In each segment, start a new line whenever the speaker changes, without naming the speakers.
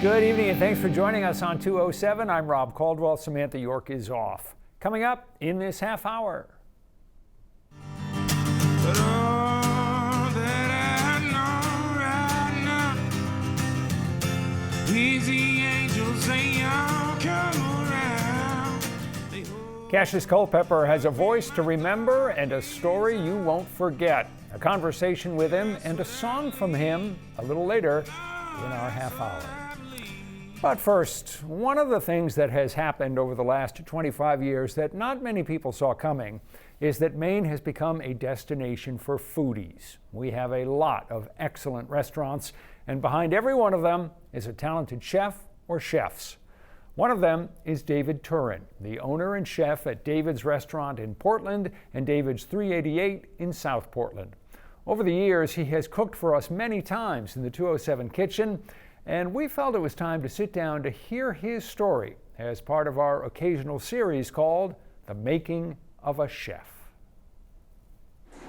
Good evening and thanks for joining us on 207. I'm Rob Caldwell. Samantha York is off. Coming up in this half hour.
But all that I know right now is the angels say, "Y'all come around."
Kashus Culpepper has a voice to remember and a story you won't forget. A conversation with him and a song from him a little later in our half hour. But first, one of the things that has happened over the last 25 years that not many people saw coming is that Maine has become a destination for foodies. We have a lot of excellent restaurants, and behind every one of them is a talented chef or chefs. One of them is David Turin, the owner and chef at David's Restaurant in Portland and David's 388 in South Portland. Over the years, he has cooked for us many times in the 207 kitchen, and we felt it was time to sit down to hear his story as part of our occasional series called The Making of a Chef.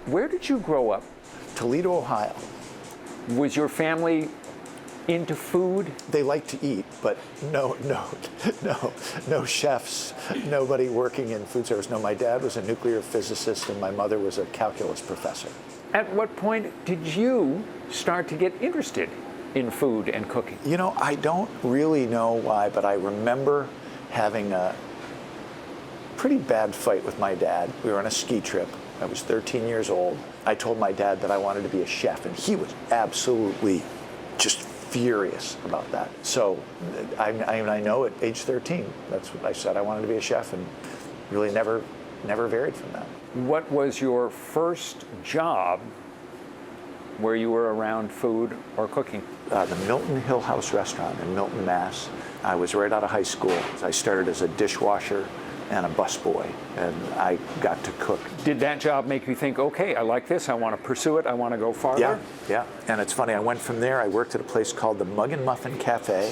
Where did you grow up?
Toledo, Ohio.
Was your family into food?
They like to eat, but no chefs, nobody working in food service. No, my dad was a nuclear physicist and my mother was a calculus professor.
At what point did you start to get interested in food and cooking?
You know, I don't really know why, but I remember having a pretty bad fight with my dad. We were on a ski trip. I was 13 years old. I told my dad that I wanted to be a chef, and he was absolutely just furious about that. So I know at age 13, that's what I said. I wanted to be a chef, and really never varied from that.
What was your first job where you were around food or cooking?
The Milton Hill House restaurant in Milton, Mass. I was right out of high school. I started as a dishwasher and a busboy, and I got to cook.
Did that job make you think, okay, I like this, I want to pursue it, I want to go farther?
Yeah. And it's funny, I went from there, I worked at a place called the Mug and Muffin Cafe.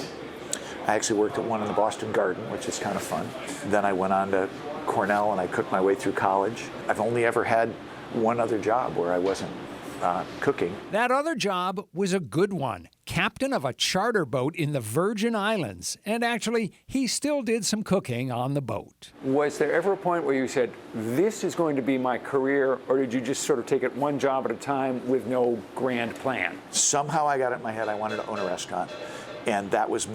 I actually worked at one in the Boston Garden, which is kind of fun. Then I went on to Cornell and I cooked my way through college. I've only ever had one other job where I wasn't cooking.
That other job was a good one. Captain of a charter boat in the Virgin Islands. And actually, he still did some cooking on the boat. Was there ever a point where you said, this is going to be my career, or did you just sort of take it one job at a time with no grand plan?
Somehow I got it in my head I wanted to own a restaurant, and that was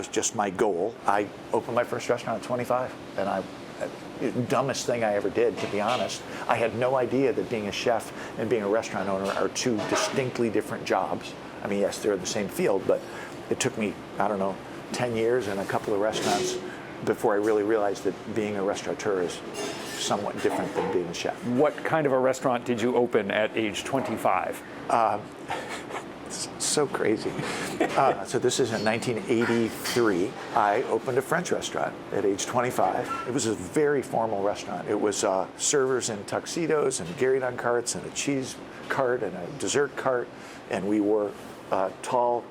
just my goal. I opened my first restaurant at 25, and dumbest thing I ever did, to be honest. I had no idea that being a chef and being a restaurant owner are two distinctly different jobs. I mean, yes, they're in the same field, but it took me, 10 years and a couple of restaurants before I really realized that being a restaurateur is somewhat different than being a chef.
What kind of a restaurant did you open at age 25?
So crazy. So this is in 1983. I opened a French restaurant at age 25. It was a very formal restaurant. It was servers in tuxedos and Gary-Don carts and a cheese cart and a dessert cart, and we wore tall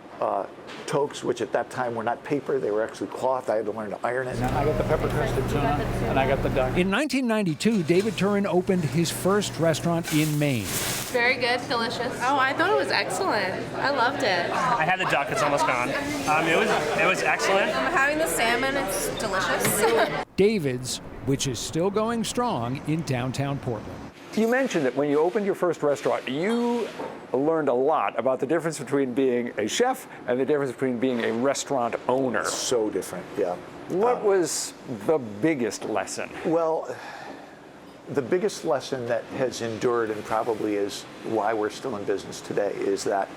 toques, which at that time were not paper, they were actually cloth. I had to learn to iron it.
And I got the pepper crusted tuna, and I got the duck. In 1992, David Turin opened his first restaurant in Maine.
Very good, delicious. Oh, I thought it was excellent. I loved it.
I had the duck, it's almost gone. It was excellent.
I'm having the salmon, it's delicious.
David's, which is still going strong in downtown Portland. You mentioned that when you opened your first restaurant, you learned a lot about the difference between being a chef and the difference between being a restaurant owner.
So different, yeah.
What was the biggest lesson?
Well, the biggest lesson that has endured and probably is why we're still in business today is that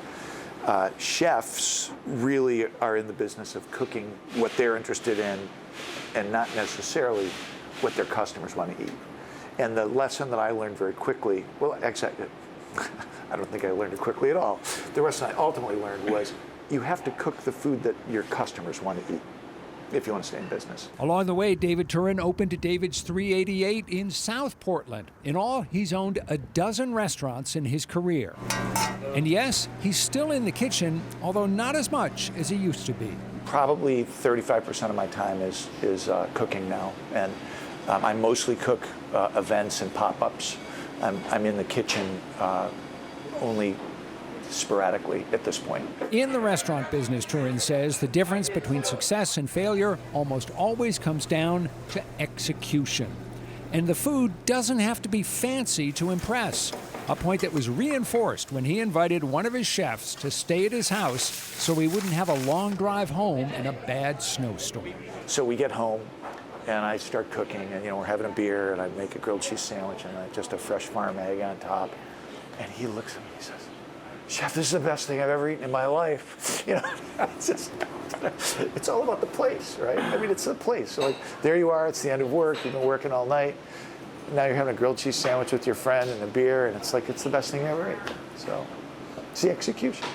chefs really are in the business of cooking what they're interested in and not necessarily what their customers want to eat. And the lesson that I learned very quickly, well, actually, I don't think I learned it quickly at all. The lesson I ultimately learned was you have to cook the food that your customers want to eat if you want to stay in business.
Along the way, David Turin opened David's 388 in South Portland. In all, he's owned a dozen restaurants in his career. And yes, he's still in the kitchen, although not as much as he used to be.
Probably 35% of my time is cooking now. And I mostly cook events and pop-ups. I'm in the kitchen only sporadically at this point.
In the restaurant business, Turin says the difference between success and failure almost always comes down to execution. And the food doesn't have to be fancy to impress, a point that was reinforced when he invited one of his chefs to stay at his house so he wouldn't have a long drive home in a bad snowstorm.
So we get home, and I start cooking, and we're having a beer, and I make a grilled cheese sandwich, and just a fresh farm egg on top. And he looks at me, he says, "Chef, this is the best thing I've ever eaten in my life." It's all about the place, right? I mean, it's the place. So there you are, it's the end of work, you've been working all night. Now you're having a grilled cheese sandwich with your friend and a beer, and it's the best thing you ever ate. So it's the execution.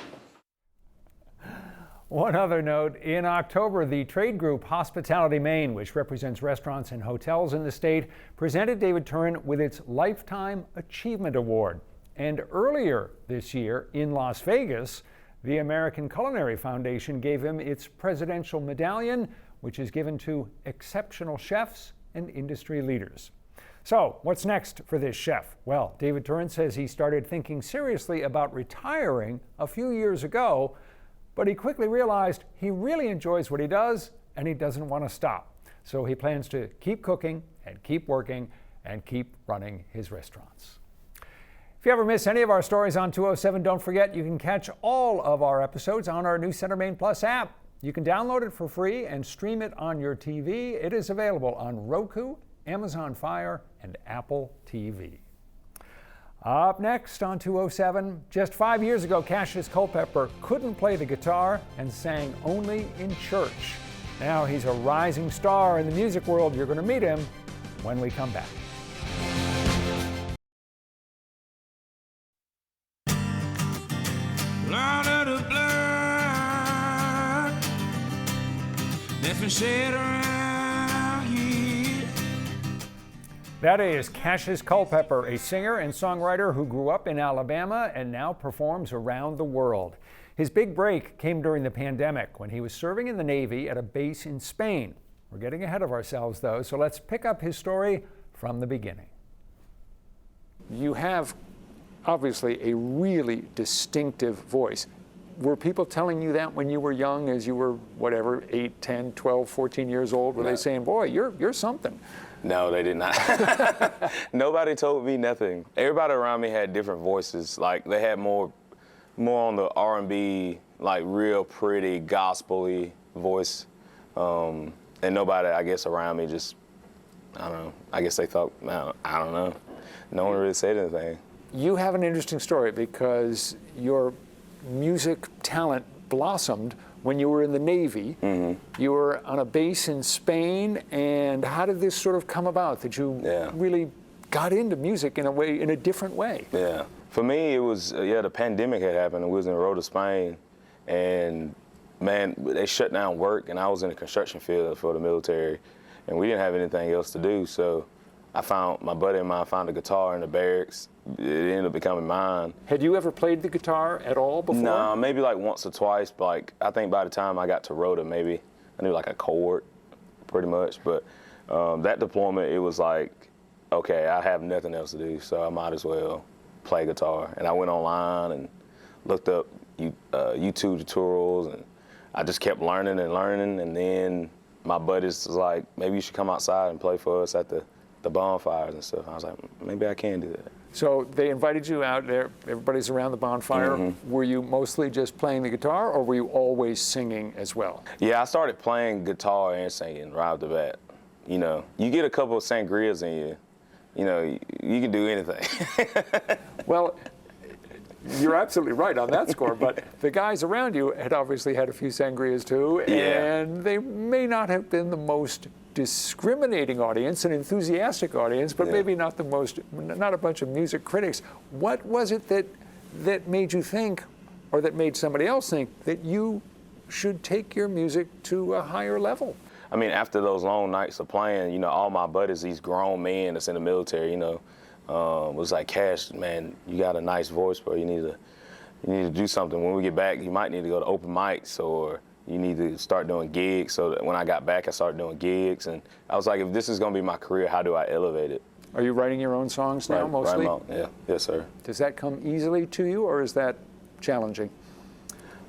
One other note, in October, the trade group Hospitality Maine, which represents restaurants and hotels in the state, presented David Turin with its Lifetime Achievement Award. And earlier this year in Las Vegas, the American Culinary Foundation gave him its Presidential Medallion, which is given to exceptional chefs and industry leaders. So, what's next for this chef? Well, David Turin says he started thinking seriously about retiring a few years ago, but he quickly realized he really enjoys what he does and he doesn't want to stop. So he plans to keep cooking and keep working and keep running his restaurants. If you ever miss any of our stories on 207, don't forget you can catch all of our episodes on our new Center Maine Plus app. You can download it for free and stream it on your TV. It is available on Roku, Amazon Fire, and Apple TV. Up next on 207, just 5 years ago, Kashus Culpepper couldn't play the guitar and sang only in church. Now he's a rising star in the music world. You're going to meet him when we come back.
Blood of the blood, left and shed around here.
That is Kashus Culpepper, a singer and songwriter who grew up in Alabama and now performs around the world. His big break came during the pandemic when he was serving in the Navy at a base in Spain. We're getting ahead of ourselves though, so let's pick up his story from the beginning. You have obviously a really distinctive voice. Were people telling you that when you were young, as you were, whatever, 8, 10, 12, 14 years old? Were they saying, boy, you're something?
No, they did not. Nobody told me nothing. Everybody around me had different voices. Like, they had more on the R&B, like real pretty, gospel-y voice. And nobody, I guess, around me just, I don't know. I guess they thought, I don't know. No one really said anything.
You have an interesting story because your music talent blossomed when you were in the Navy. Mm-hmm. You were on a base in Spain, and how did this sort of come about that you really got into music in a different way?
Yeah. For me, it was, the pandemic had happened, and we was in the road to Spain, and man, they shut down work, and I was in the construction field for the military, and we didn't have anything else to do, so my buddy and I found a guitar in the barracks. It ended up becoming mine.
Had you ever played the guitar at all before?
No, maybe like once or twice, but like, I think by the time I got to Rota, maybe I knew like a chord, pretty much, but that deployment, it was like, okay, I have nothing else to do, so I might as well play guitar. And I went online and looked up YouTube tutorials, and I just kept learning, and then my buddies was like, maybe you should come outside and play for us at the bonfires and stuff. I was like, maybe I can do that.
So they invited you out there, everybody's around the bonfire. Mm-hmm. Were you mostly just playing the guitar, or were you always singing as well? Yeah,
I started playing guitar and singing right off the bat. You know, you get a couple of sangrias in you, you know, you can do anything.
Well, you're absolutely right on that score, but the guys around you had obviously had a few sangrias too, and they may not have been the most discriminating audience, an enthusiastic audience, but maybe not a bunch of music critics. What was it that made you think, or that made somebody else think, that you should take your music to a higher level?
I mean, after those long nights of playing, you know, all my buddies, these grown men that's in the military, you know, was like, Cash, man, you got a nice voice, bro. You need to do something. When we get back, you might need to go to open mics, or you need to start doing gigs. So that when I got back, I started doing gigs, and I was like, if this is going to be my career, how do I elevate it?
Are you writing your own songs now, mostly?
Yeah, yes, sir.
Does that come easily to you, or is that challenging?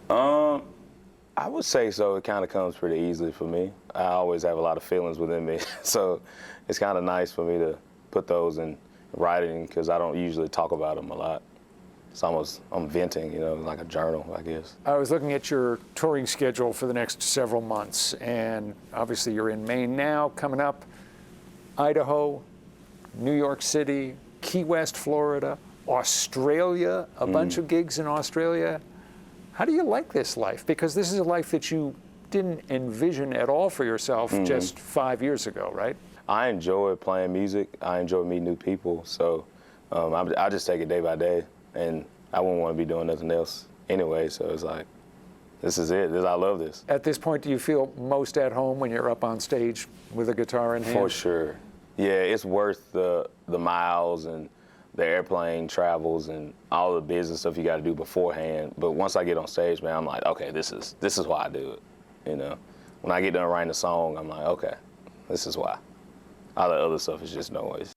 I would say so. It kind of comes pretty easily for me. I always have a lot of feelings within me, so it's kind of nice for me to put those in writing because I don't usually talk about them a lot. It's almost, I'm venting, you know, like a journal, I guess.
I was looking at your touring schedule for the next several months, and obviously you're in Maine now, coming up, Idaho, New York City, Key West, Florida, Australia, a bunch of gigs in Australia. How do you like this life? Because this is a life that you didn't envision at all for yourself just 5 years ago, right?
I enjoy playing music. I enjoy meeting new people. So I just take it day by day, and I wouldn't want to be doing nothing else anyway. So it's like, this is it. I love this.
At this point, do you feel most at home when you're up on stage with a guitar in hand?
For sure. Yeah, it's worth the miles and the airplane travels and all the business stuff you got to do beforehand. But once I get on stage, man, I'm like, okay, this is why I do it. You know, when I get done writing a song, I'm like, okay, this is why. All the other stuff is just noise.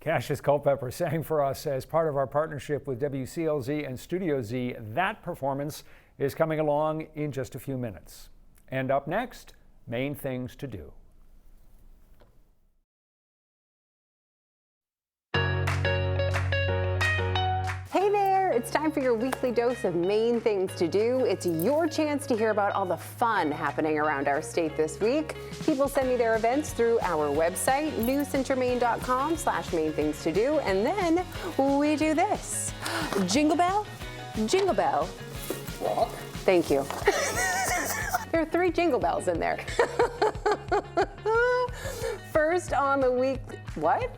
Kashus Culpepper sang for us as part of our partnership with WCLZ and Studio Z. That performance is coming along in just a few minutes. And up next, Maine Things To Do.
Hey there, it's time for your weekly dose of Maine Things To Do. It's your chance to hear about all the fun happening around our state this week. People send me their events through our website, newscentermaine.com/Maine Things To Do, and then we do this. Jingle bell, jingle bell. Walk. Thank you. There are 3 jingle bells in there. First on the week, what?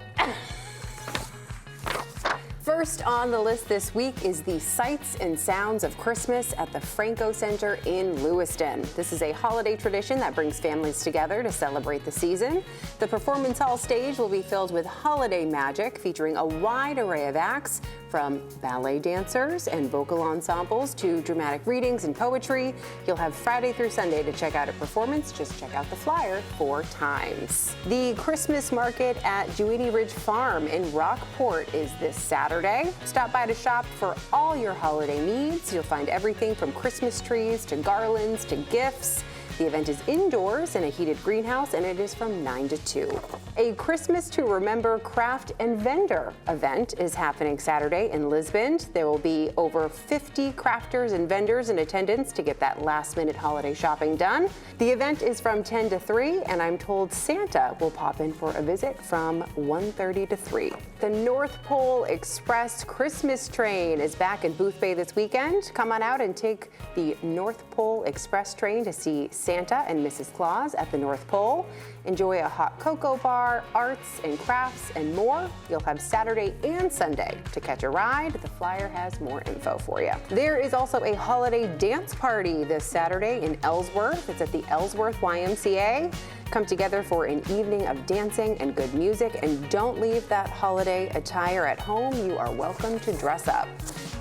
First on the list this week is the Sights and Sounds of Christmas at the Franco Center in Lewiston. This is a holiday tradition that brings families together to celebrate the season. The performance hall stage will be filled with holiday magic, featuring a wide array of acts, from ballet dancers and vocal ensembles to dramatic readings and poetry. You'll have Friday through Sunday to check out a performance. Just check out the flyer 4 times. The Christmas market at Jewini Ridge Farm in Rockport is this Saturday. Stop by to shop for all your holiday needs. You'll find everything from Christmas trees to garlands to gifts. The event is indoors in a heated greenhouse, and it is from 9 to 2. A Christmas to Remember craft and vendor event is happening Saturday in Lisbon. There will be over 50 crafters and vendors in attendance to get that last-minute holiday shopping done. The event is from 10 to 3, and I'm told Santa will pop in for a visit from 1:30 to 3. The North Pole Express Christmas train is back in Booth Bay this weekend. Come on out and take the North Pole Express train to see Santa and Mrs. Claus at the North Pole. Enjoy a hot cocoa bar, arts and crafts, and more. You'll have Saturday and Sunday to catch a ride. The flyer has more info for you. There is also a holiday dance party this Saturday in Ellsworth. It's at the Ellsworth YMCA. Come together for an evening of dancing and good music, and don't leave that holiday attire at home. You are welcome to dress up.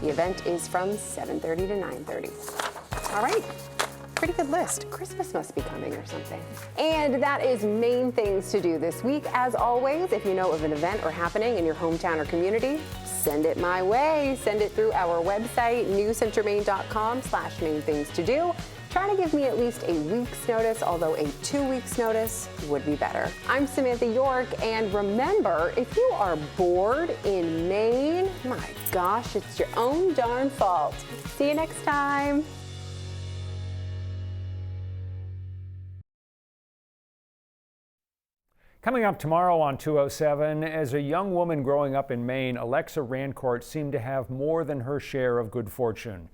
The event is from 7:30 to 9:30. All right. Pretty good list. Christmas must be coming or something. And that is Maine Things To Do this week. As always, if you know of an event or happening in your hometown or community, send it my way. Send it through our website, newscentermaine.com/Maine Things To Do. Try to give me at least a week's notice, although a 2 weeks notice would be better. I'm Samantha York, and remember, if you are bored in Maine, my gosh, it's your own darn fault. See you next time.
Coming up tomorrow on 207, as a young woman growing up in Maine, Alexa Rancourt seemed to have more than her share of good fortune.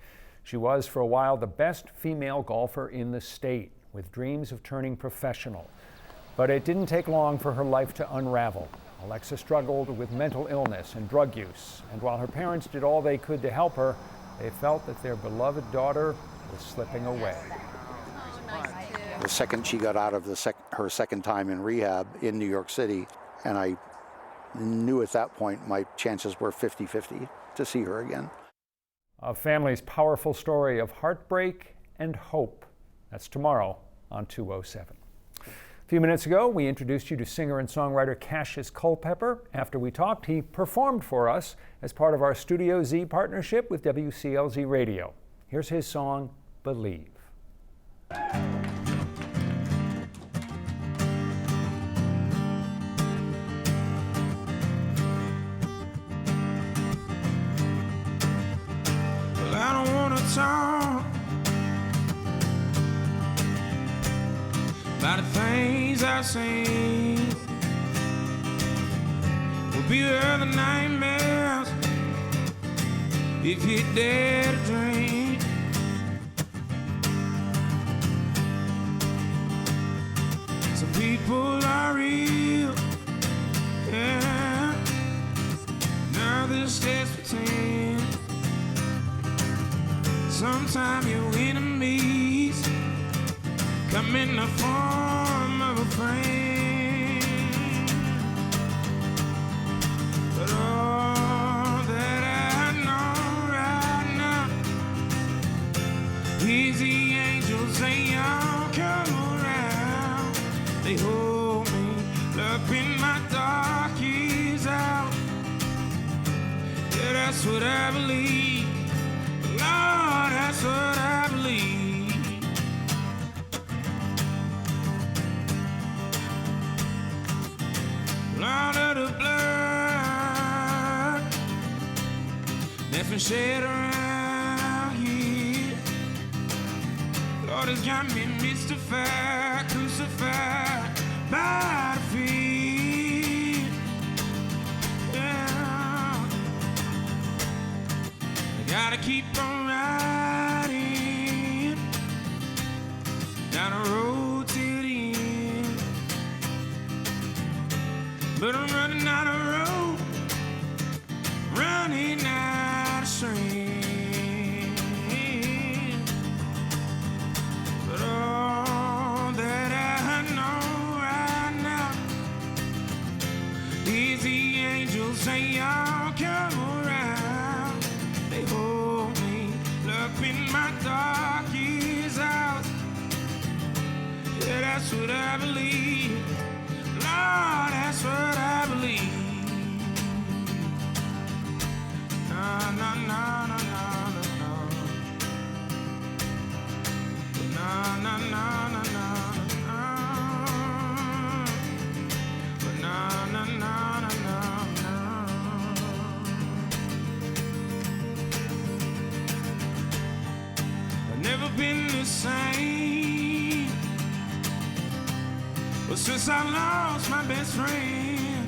She was, for a while, the best female golfer in the state, with dreams of turning professional. But it didn't take long for her life to unravel. Alexa struggled with mental illness and drug use, and while her parents did all they could to help her, they felt that their beloved daughter was slipping away.
The second she got out of her second time in rehab in New York City, and I knew at that point my chances were 50-50 to see her again.
A family's powerful story of heartbreak and hope. That's tomorrow on 207. A few minutes ago, we introduced you to singer and songwriter Kashus Culpepper. After we talked, he performed for us as part of our Studio Z partnership with WCLZ Radio. Here's his song, Believe.
Well, I don't want to talk about the things I've seen. Will be other nightmares if you dare to dream. Some people are real, yeah. Others just pretend. Sometimes your enemies come in the form of a friend. But all that I know right now is the angels, they all come around. They hold me up in my darkest hour. Yeah, that's what I believe. Lord, that's what I believe. Lord of the blood that's been shed around here, Lord has got me mystified, crucified by the feet. Yeah, I gotta keep on riding down the road to the end, but I'm running out of road, running out of strength. But all that I know right now is the angels, they all come around. They hold me up in my darkest hours. Yeah, that's what I believe. Lord, that's what I believe. No, no, no, no, no, no, no, no, no, no, no, no, no, no, no, no, no. I've never been the same. Well, since I lost my best friend,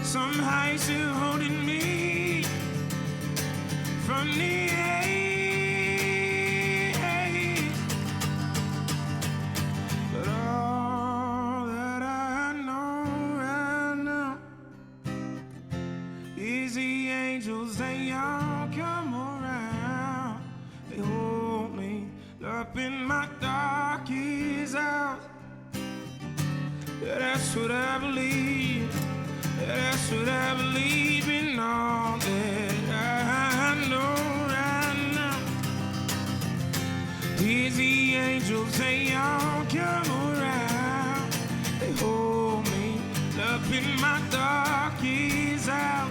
somehow he's still holding me from the edge. But all that I know right now is the angels, they all come around. They hold me up in my darkest hours. Yeah, that's what I believe. Yeah, that's what I believe in. All that I know right now is the angels, they all come around. They hold me up in my darkest hour.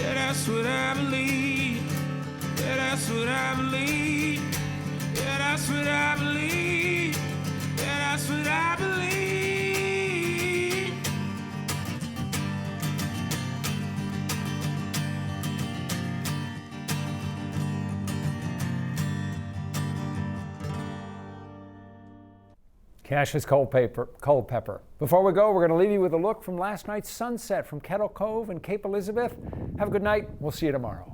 Yeah, that's what I believe. Yeah, that's what I believe. Yeah, that's what I believe. Yeah, that's what I believe.
Kashus Culpepper. Before we go, we're going to leave you with a look from last night's sunset from Kettle Cove and Cape Elizabeth. Have a good night. We'll see you tomorrow.